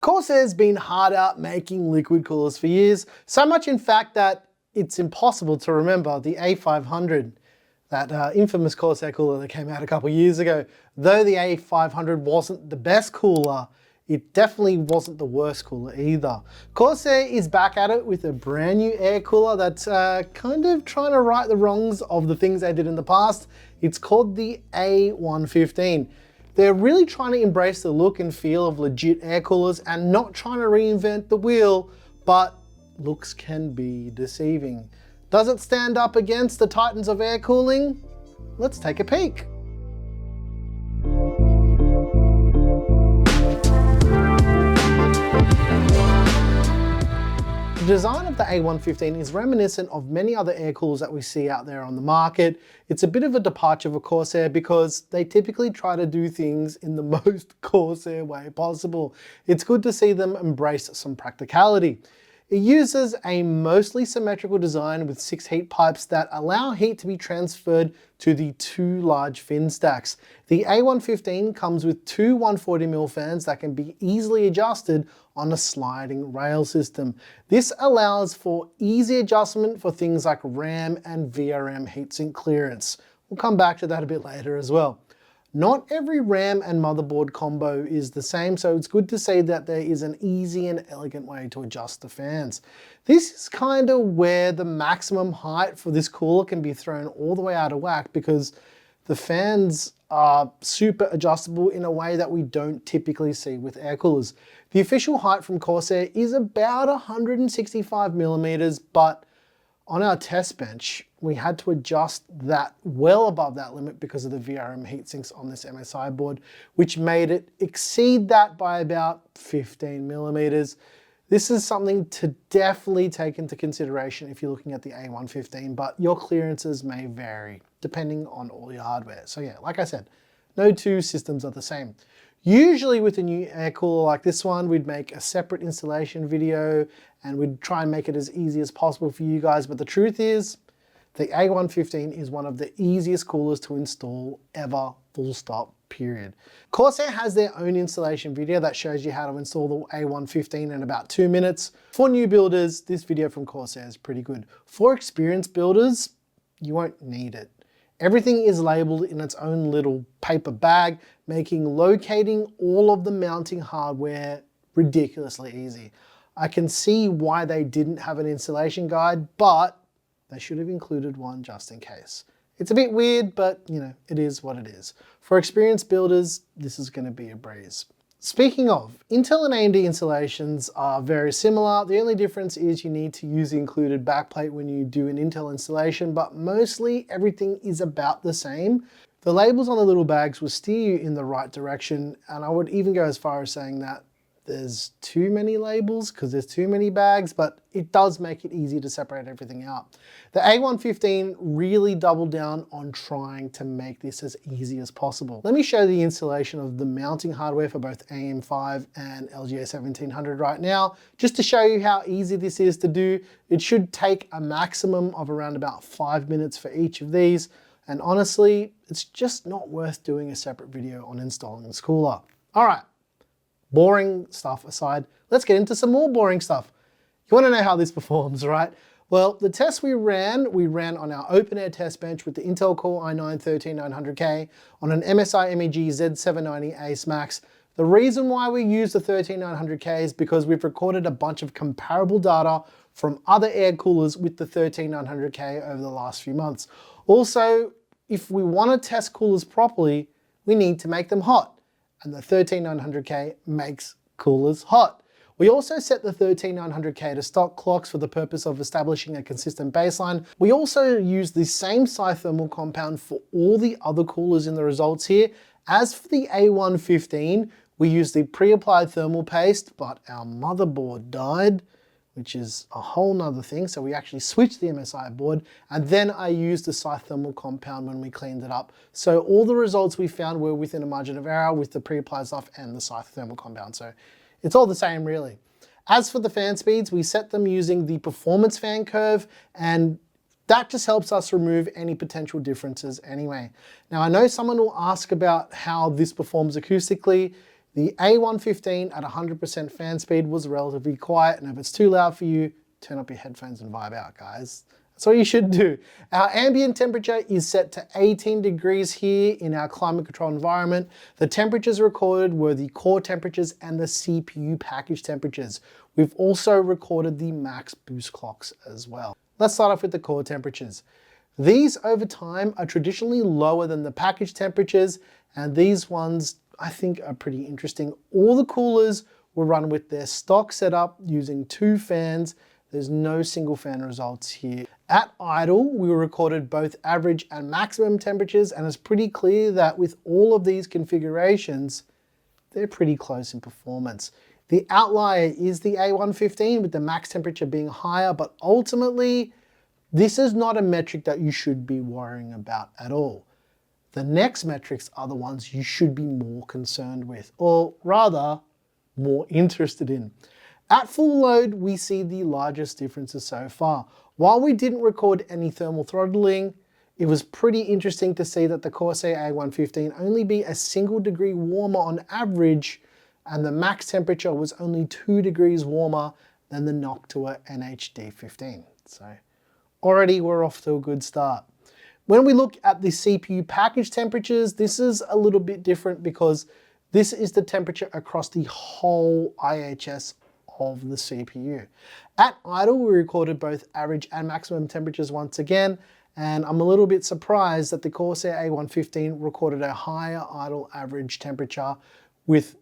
Corsair's been hard out making liquid coolers for years, so much in fact that it's impossible to remember the A500, that infamous Corsair cooler that came out a couple years ago. Though the A500 wasn't the best cooler, it definitely wasn't the worst cooler either. Corsair is back at it with a brand new air cooler that's kind of trying to right the wrongs of the things they did in the past. It's called the A115. They're really trying to embrace the look and feel of legit air coolers and not trying to reinvent the wheel, but looks can be deceiving. Does it stand up against the titans of air cooling? Let's take a peek. The design of the A115 is reminiscent of many other air coolers that we see out there on the market. It's a bit of a departure for Corsair because they typically try to do things in the most Corsair way possible. It's good to see them embrace some practicality. It uses a mostly symmetrical design with 6 heat pipes that allow heat to be transferred to the 2 large fin stacks. The A115 comes with 2 140mm fans that can be easily adjusted on a sliding rail system. This allows for easy adjustment for things like RAM and VRM heatsink clearance. We'll come back to that a bit later as well. Not every RAM and motherboard combo is the same, so it's good to see that there is an easy and elegant way to adjust the fans. This is kind of where the maximum height for this cooler can be thrown all the way out of whack because the fans are super adjustable in a way that we don't typically see with air coolers. The official height from Corsair is about 165mm, but on our test bench, we had to adjust that well above that limit because of the VRM heatsinks on this MSI board, which made it exceed that by about 15mm. This is something to definitely take into consideration if you're looking at the A115, but your clearances may vary depending on all your hardware. So yeah, like I said, no two systems are the same. Usually with a new air cooler like this one, we'd make a separate installation video and we'd try and make it as easy as possible for you guys. But the truth is, the A115 is one of the easiest coolers to install ever, full stop, period. Corsair has their own installation video that shows you how to install the A115 in about 2 minutes. For new builders, this video from Corsair is pretty good. For experienced builders, you won't need it. Everything is labeled in its own little paper bag, making locating all of the mounting hardware ridiculously easy. I can see why they didn't have an installation guide, but they should have included one just in case. It's a bit weird, but you know, it is what it is. For experienced builders, this is going to be a breeze. Speaking of, Intel and AMD installations are very similar. The only difference is you need to use the included backplate when you do an Intel installation, but mostly everything is about the same. The labels on the little bags will steer you in the right direction, and I would even go as far as saying that there's too many labels because there's too many bags, but it does make it easy to separate everything out. The A115 really doubled down on trying to make this as easy as possible. Let me show the installation of the mounting hardware for both AM5 and LGA 1700 right now, just to show you how easy this is to do. It should take a maximum of around about 5 minutes for each of these, and honestly, it's just not worth doing a separate video on installing this cooler. All right. Boring stuff aside, let's get into some more boring stuff. You want to know how this performs, right? Well, the test we ran on our open air test bench with the Intel Core i9-13900K on an MSI MEG Z790 Ace Max. The reason why we use the 13900K is because we've recorded a bunch of comparable data from other air coolers with the 13900K over the last few months. Also, if we want to test coolers properly, we need to make them hot. And the 13900K makes coolers hot. We also set the 13900K to stock clocks for the purpose of establishing a consistent baseline. We also use the same thermal compound for all the other coolers in the results here. As for the A115, we used the pre-applied thermal paste, but our motherboard died, which is a whole nother thing. So we actually switched the MSI board, and then I used the thermal compound when we cleaned it up. So all the results we found were within a margin of error with the pre-applied stuff and the thermal compound. So it's all the same really. As for the fan speeds, we set them using the performance fan curve, and that just helps us remove any potential differences anyway. Now I know someone will ask about how this performs acoustically. The A115 at 100% fan speed was relatively quiet, and if it's too loud for you, turn up your headphones and vibe out, guys. That's what you should do. Our ambient temperature is set to 18 degrees here in our climate control environment. The temperatures recorded were the core temperatures and the CPU package temperatures. We've also recorded the max boost clocks as well. Let's start off with the core temperatures. These over time are traditionally lower than the package temperatures, and these ones I think are pretty interesting. All the coolers were run with their stock setup using 2 fans. There's no single fan results here. At idle, we recorded both average and maximum temperatures, and it's pretty clear that with all of these configurations, they're pretty close in performance. The outlier is the A115 with the max temperature being higher, but ultimately, this is not a metric that you should be worrying about at all. The next metrics are the ones you should be more concerned with, or rather, more interested in. At full load, we see the largest differences so far. While we didn't record any thermal throttling, it was pretty interesting to see that the Corsair A115 only be a single degree warmer on average, and the max temperature was only 2 degrees warmer than the Noctua NH-D15. So already we're off to a good start. When we look at the CPU package temperatures, this is a little bit different because this is the temperature across the whole IHS of the CPU. At idle, we recorded both average and maximum temperatures once again, and I'm a little bit surprised that the Corsair A115 recorded a higher idle average temperature, with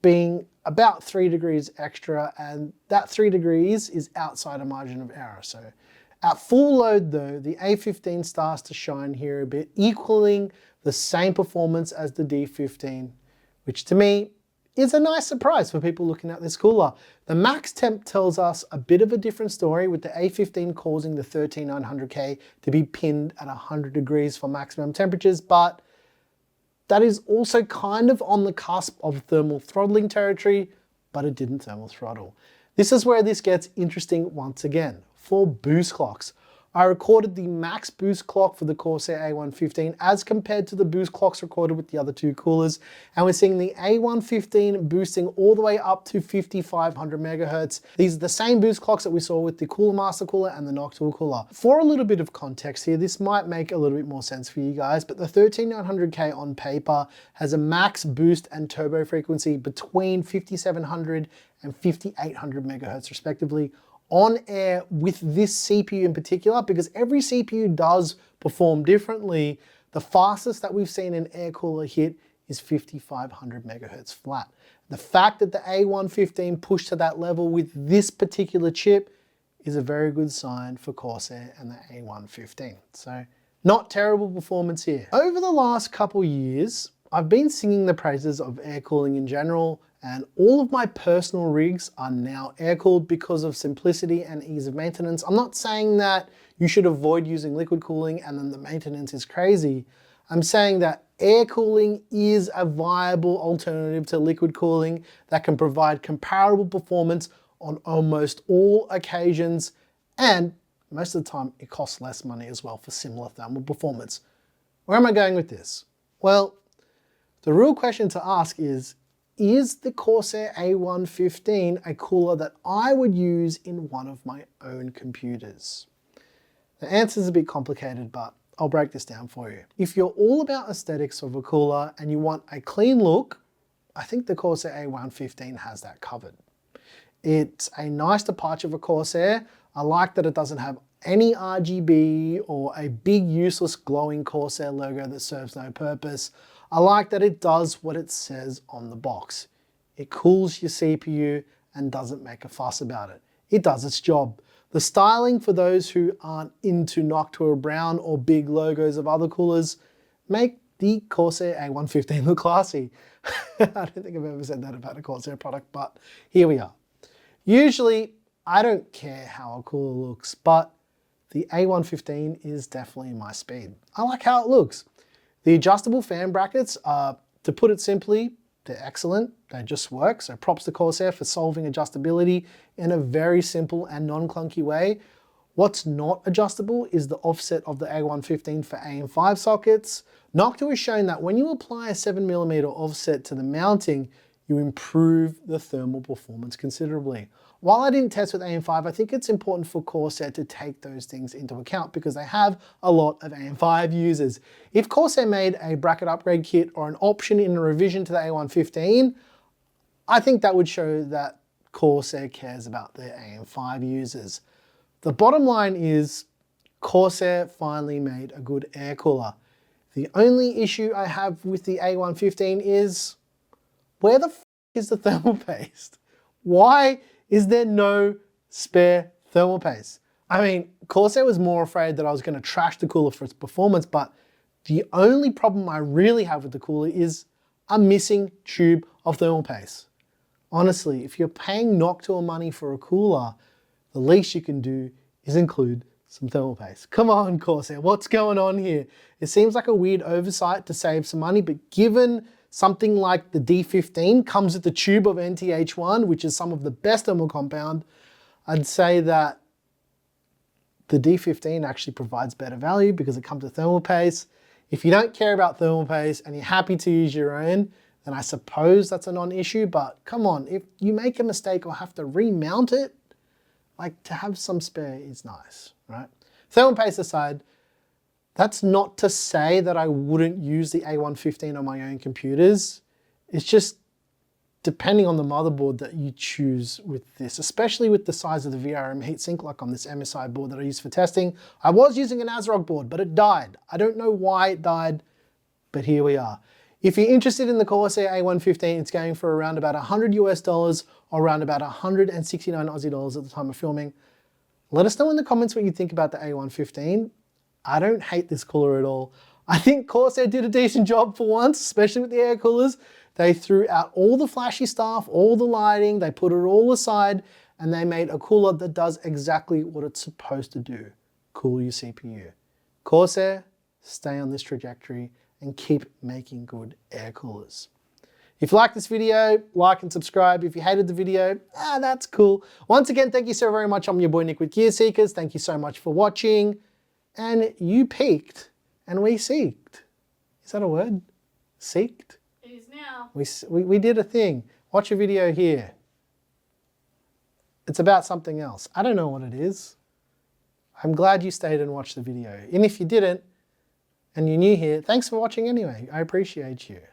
being about 3 degrees extra, and that 3 degrees is outside a margin of error. So at full load though, the A15 starts to shine here a bit, equaling the same performance as the D15, which to me is a nice surprise for people looking at this cooler. The max temp tells us a bit of a different story, with the A15 causing the 13900K to be pinned at 100 degrees for maximum temperatures, but that is also kind of on the cusp of thermal throttling territory, but it didn't thermal throttle. This is where this gets interesting once again. For boost clocks, I recorded the max boost clock for the Corsair A115 as compared to the boost clocks recorded with the other 2 coolers, and we're seeing the A115 boosting all the way up to 5500 megahertz. These are the same boost clocks that we saw with the Cooler Master cooler and the Noctua cooler. For a little bit of context here, this might make a little bit more sense for you guys, but the 13900K on paper has a max boost and turbo frequency between 5700 and 5800 megahertz respectively. On air with this CPU in particular, because every CPU does perform differently, the fastest that we've seen an air cooler hit is 5500 megahertz flat. The fact that the A115 pushed to that level with this particular chip is a very good sign for Corsair and the A115. So not terrible performance here. Over the last couple years, I've been singing the praises of air cooling in general, and all of my personal rigs are now air-cooled because of simplicity and ease of maintenance. I'm not saying that you should avoid using liquid cooling and then the maintenance is crazy. I'm saying that air cooling is a viable alternative to liquid cooling that can provide comparable performance on almost all occasions, and most of the time it costs less money as well for similar thermal performance. Where am I going with this? Well, the real question to ask is the Corsair A115 a cooler that I would use in one of my own computers? The answer is a bit complicated, but I'll break this down for you. If you're all about aesthetics of a cooler and you want a clean look, I think the Corsair A115 has that covered. It's a nice departure for Corsair. I like that it doesn't have any RGB or a big useless glowing Corsair logo that serves no purpose. I like that it does what it says on the box. It cools your CPU and doesn't make a fuss about it. It does its job. The styling, for those who aren't into Noctua brown or big logos of other coolers, make the Corsair A115 look classy. I don't think I've ever said that about a Corsair product, but here we are. Usually, I don't care how a cooler looks, but the A115 is definitely my speed. I like how it looks. The adjustable fan brackets are, to put it simply, they're excellent. They just work. So props to Corsair for solving adjustability in a very simple and non-clunky way. What's not adjustable is the offset of the A115 for AM5 sockets. Noctua has shown that when you apply a 7mm offset to the mounting, you improve the thermal performance considerably. While I didn't test with AM5, I think it's important for Corsair to take those things into account because they have a lot of AM5 users. If Corsair made a bracket upgrade kit or an option in a revision to the A115, I think that would show that Corsair cares about their AM5 users. The bottom line is Corsair finally made a good air cooler. The only issue I have with the A115 is, where the f is the thermal paste? Why is there no spare thermal paste? I mean, Corsair was more afraid that I was going to trash the cooler for its performance, but the only problem I really have with the cooler is a missing tube of thermal paste. Honestly, if you're paying Noctua money for a cooler, the least you can do is include some thermal paste. Come on, Corsair, what's going on here? It seems like a weird oversight to save some money, but given something like the D15 comes with the tube of NTH1, which is some of the best thermal compound, I'd say that the D15 actually provides better value because it comes with thermal paste. If you don't care about thermal paste and you're happy to use your own, then I suppose that's a non-issue, but come on, if you make a mistake or have to remount it, like, to have some spare is nice, right? Thermal paste aside, that's not to say that I wouldn't use the A115 on my own computers. It's just depending on the motherboard that you choose with this, especially with the size of the VRM heatsink, like on this MSI board that I use for testing. I was using an ASRock board, but it died. I don't know why it died, but here we are. If you're interested in the Corsair A115, it's going for around about $100 US or around about 169 Aussie dollars at the time of filming. Let us know in the comments what you think about the A115. I don't hate this cooler at all. I think Corsair did a decent job for once, especially with the air coolers. They threw out all the flashy stuff, all the lighting, they put it all aside, and they made a cooler that does exactly what it's supposed to do, cool your CPU. Corsair, stay on this trajectory and keep making good air coolers. If you like this video, like and subscribe. If you hated the video, that's cool. Once again, thank you so very much. I'm your boy Nick with Gear Seekers. Thank you so much for watching. And you peaked and we seeked. Is that a word? Seeked? It is now. We did a thing. Watch a video here. It's about something else. I don't know what it is. I'm glad you stayed and watched the video. And if you didn't, and you're new here, thanks for watching anyway. I appreciate you.